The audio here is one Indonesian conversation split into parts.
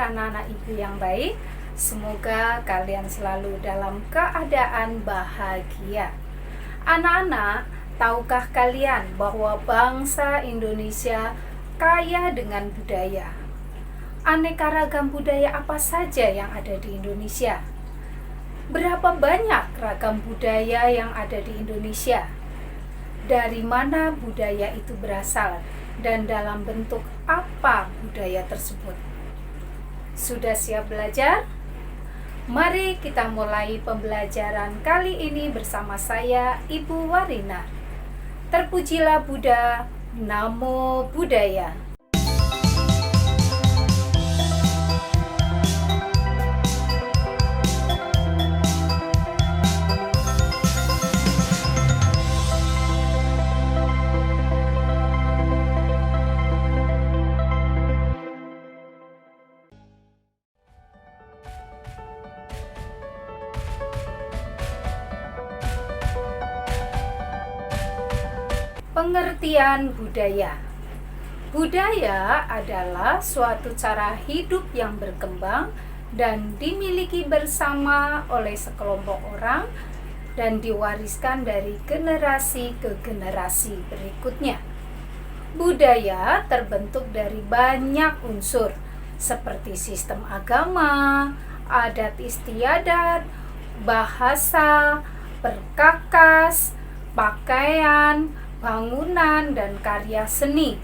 anak-anak ibu yang baik. Semoga kalian selalu dalam keadaan bahagia. Anak-anak, tahukah kalian bahwa bangsa Indonesia kaya dengan budaya? Aneka ragam budaya apa saja yang ada di Indonesia? Berapa banyak ragam budaya yang ada di Indonesia? Dari mana budaya itu berasal dan dalam bentuk apa budaya tersebut? Sudah siap belajar? Mari kita mulai pembelajaran kali ini bersama saya, Ibu Warina. Terpujilah Buddha, Namo Buddhaya. Pengertian budaya. Budaya adalah suatu cara hidup yang berkembang dan dimiliki bersama oleh sekelompok orang dan diwariskan dari generasi ke generasi berikutnya. Budaya terbentuk dari banyak unsur seperti sistem agama, adat istiadat, bahasa, perkakas, pakaian, bangunan, dan karya seni.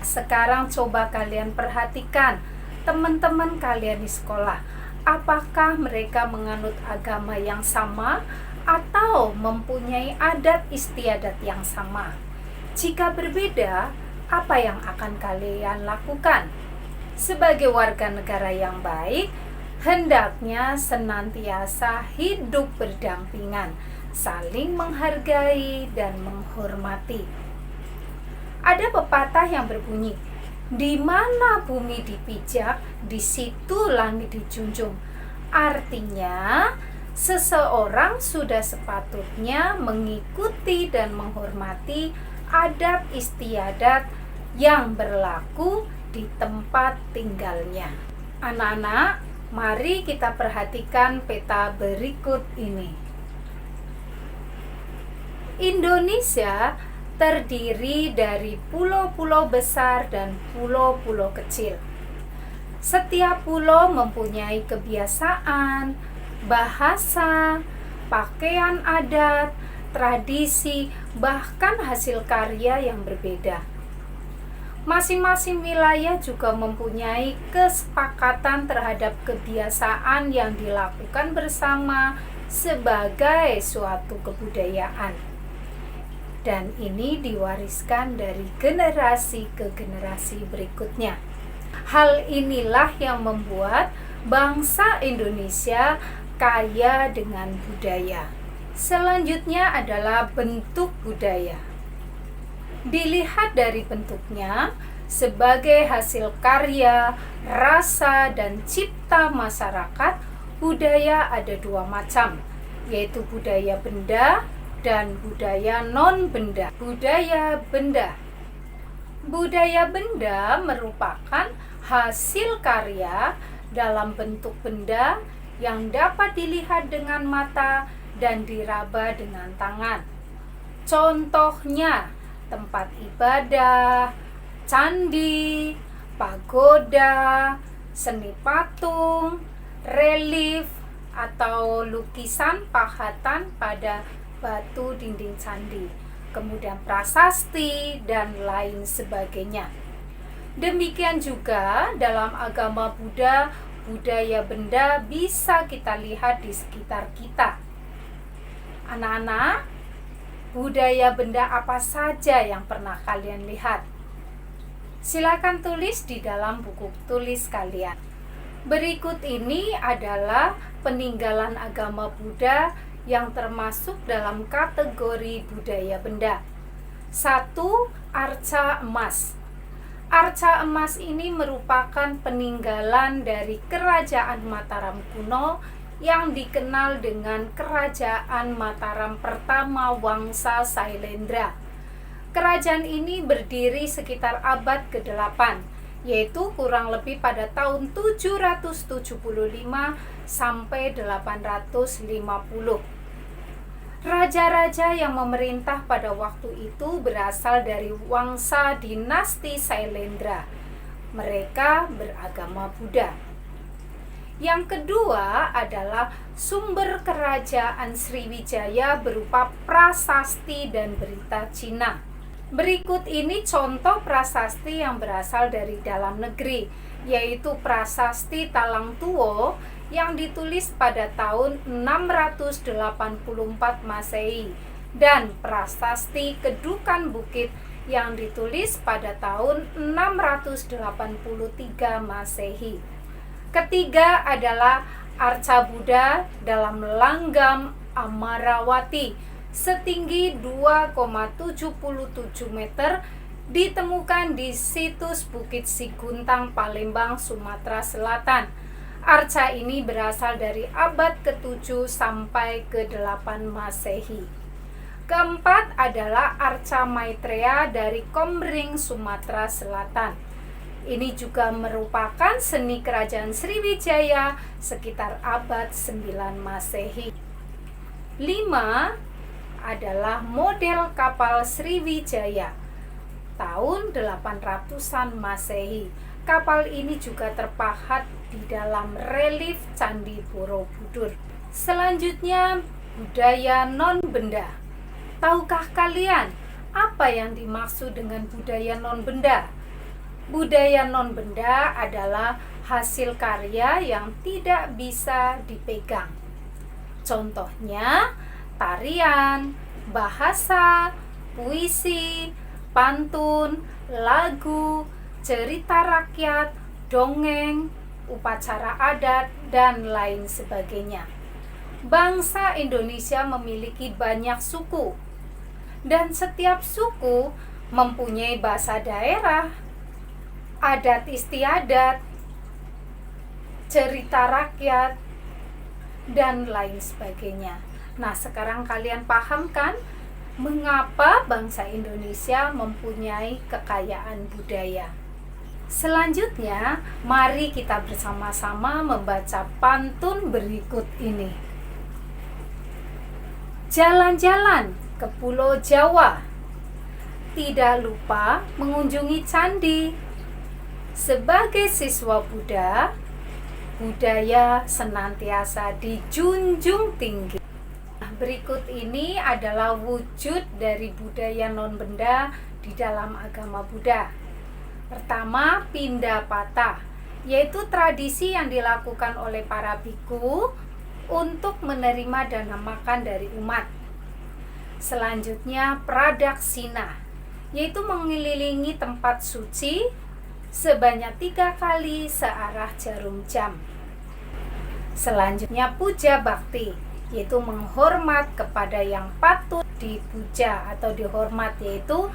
Sekarang coba kalian perhatikan teman-teman kalian di sekolah. Apakah mereka menganut agama yang sama atau mempunyai adat istiadat yang sama? Jika berbeda, apa yang akan kalian lakukan? Sebagai warga negara yang baik, hendaknya senantiasa hidup berdampingan, saling menghargai dan menghormati. Ada pepatah yang berbunyi, di mana bumi dipijak, di situ langit dijunjung. Artinya, seseorang sudah sepatutnya mengikuti dan menghormati adat istiadat yang berlaku di tempat tinggalnya. Anak-anak, mari kita perhatikan peta berikut ini. Indonesia terdiri dari pulau-pulau besar dan pulau-pulau kecil. Setiap pulau mempunyai kebiasaan, bahasa, pakaian adat, tradisi, bahkan hasil karya yang berbeda. Masing-masing wilayah juga mempunyai kesepakatan terhadap kebiasaan yang dilakukan bersama sebagai suatu kebudayaan. Dan ini diwariskan dari generasi ke generasi berikutnya. Hal inilah yang membuat bangsa Indonesia kaya dengan budaya. Selanjutnya adalah bentuk budaya. Dilihat dari bentuknya, sebagai hasil karya, rasa, dan cipta masyarakat, budaya ada dua macam, yaitu budaya benda dan budaya non-benda. Budaya benda. Budaya benda merupakan hasil karya dalam bentuk benda yang dapat dilihat dengan mata dan diraba dengan tangan. Contohnya, tempat ibadah, candi, pagoda, seni patung, relief, atau lukisan pahatan pada batu dinding candi, kemudian prasasti, dan lain sebagainya. Demikian juga dalam agama Buddha, budaya benda bisa kita lihat di sekitar kita. Anak-anak, budaya benda apa saja yang pernah kalian lihat? Silakan tulis di dalam buku tulis kalian. Berikut ini adalah peninggalan agama Buddha yang termasuk dalam kategori budaya benda. 1. Arca emas. Arca emas ini merupakan peninggalan dari Kerajaan Mataram kuno yang dikenal dengan Kerajaan Mataram pertama Wangsa Sailendra. Kerajaan ini berdiri sekitar abad ke-8, yaitu kurang lebih pada tahun 775 sampai 850. Raja-raja yang memerintah pada waktu itu berasal dari Wangsa dinasti Sailendra. Mereka beragama Buddha. Yang kedua adalah sumber kerajaan Sriwijaya berupa prasasti dan berita Cina. Berikut ini contoh prasasti yang berasal dari dalam negeri, yaitu prasasti Talang Tuo yang ditulis pada tahun 684 Masehi dan prasasti Kedukan Bukit yang ditulis pada tahun 683 Masehi. Ketiga adalah arca Buddha dalam langgam Amarawati setinggi 2,77 meter ditemukan di situs Bukit Siguntang, Palembang, Sumatera Selatan. Arca ini berasal dari abad ke-7 sampai ke-8 Masehi. Keempat adalah arca Maitreya dari Komering, Sumatera Selatan. Ini juga merupakan seni kerajaan Sriwijaya sekitar abad 9 Masehi. 5 adalah model kapal Sriwijaya tahun 800-an Masehi. Kapal ini juga terpahat di dalam relief Candi Borobudur. Selanjutnya, budaya non-benda. Tahukah kalian apa yang dimaksud dengan budaya non-benda? Budaya non-benda adalah hasil karya yang tidak bisa dipegang. Contohnya, tarian, bahasa, puisi, pantun, lagu, cerita rakyat, dongeng, upacara adat, dan lain sebagainya. Bangsa Indonesia memiliki banyak suku, dan setiap suku mempunyai bahasa daerah, adat istiadat, cerita rakyat, dan lain sebagainya. Nah, sekarang kalian paham kan mengapa bangsa Indonesia mempunyai kekayaan budaya? Selanjutnya, mari kita bersama-sama membaca pantun berikut ini. Jalan-jalan ke Pulau Jawa, tidak lupa mengunjungi candi. Sebagai siswa Buddha, budaya senantiasa dijunjung tinggi. Berikut ini adalah wujud dari budaya non-benda di dalam agama Buddha. Pertama, Pindapata, yaitu tradisi yang dilakukan oleh para biku untuk menerima dana makan dari umat. Selanjutnya, Pradaksina, yaitu mengelilingi tempat suci sebanyak 3 kali searah jarum jam. Selanjutnya, Puja Bakti, yaitu menghormat kepada yang patut dipuja atau dihormat, yaitu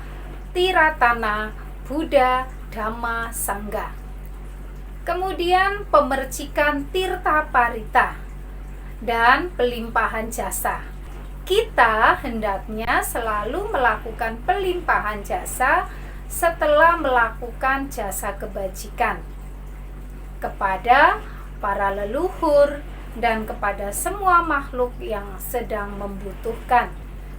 Tiratana, Buddha, Dhamma, Sangha. Kemudian pemercikan Tirta Parita dan pelimpahan jasa. Kita hendaknya selalu melakukan pelimpahan jasa setelah melakukan jasa kebajikan kepada para leluhur dan kepada semua makhluk yang sedang membutuhkan.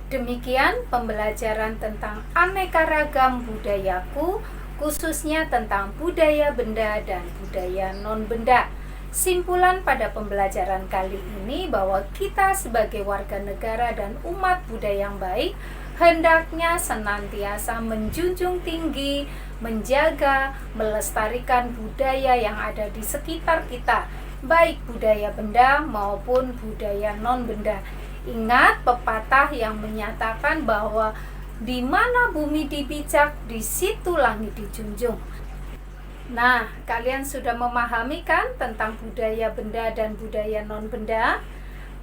Demikian pembelajaran tentang aneka ragam budayaku, khususnya tentang budaya benda dan budaya non-benda. Simpulan pada pembelajaran kali ini bahwa kita sebagai warga negara dan umat Buddha yang baik hendaknya senantiasa menjunjung tinggi, menjaga, melestarikan budaya yang ada di sekitar kita, baik budaya benda maupun budaya non-benda. Ingat pepatah yang menyatakan bahwa di mana bumi dipijak, di situ langit dijunjung. Nah, kalian sudah memahami kan tentang budaya benda dan budaya non-benda?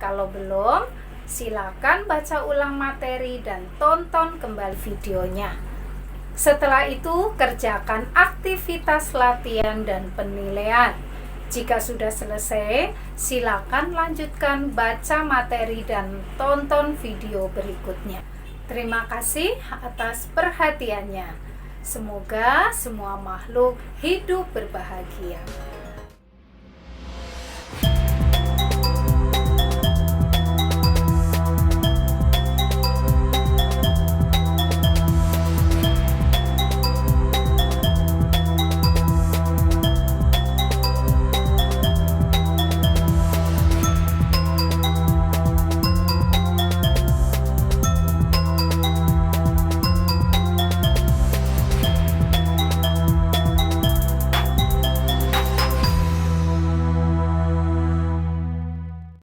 Kalau belum, silakan baca ulang materi dan tonton kembali videonya. Setelah itu, kerjakan aktivitas latihan dan penilaian. Jika sudah selesai, silakan lanjutkan baca materi dan tonton video berikutnya. Terima kasih atas perhatiannya. Semoga semua makhluk hidup berbahagia.